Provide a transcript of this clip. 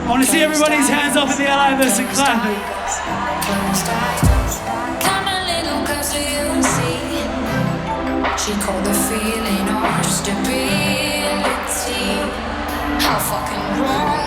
I want to see everybody's hands up in the air like this and clapping. Come a little closer, you'll see. She called the feeling our stability. How fucking wrong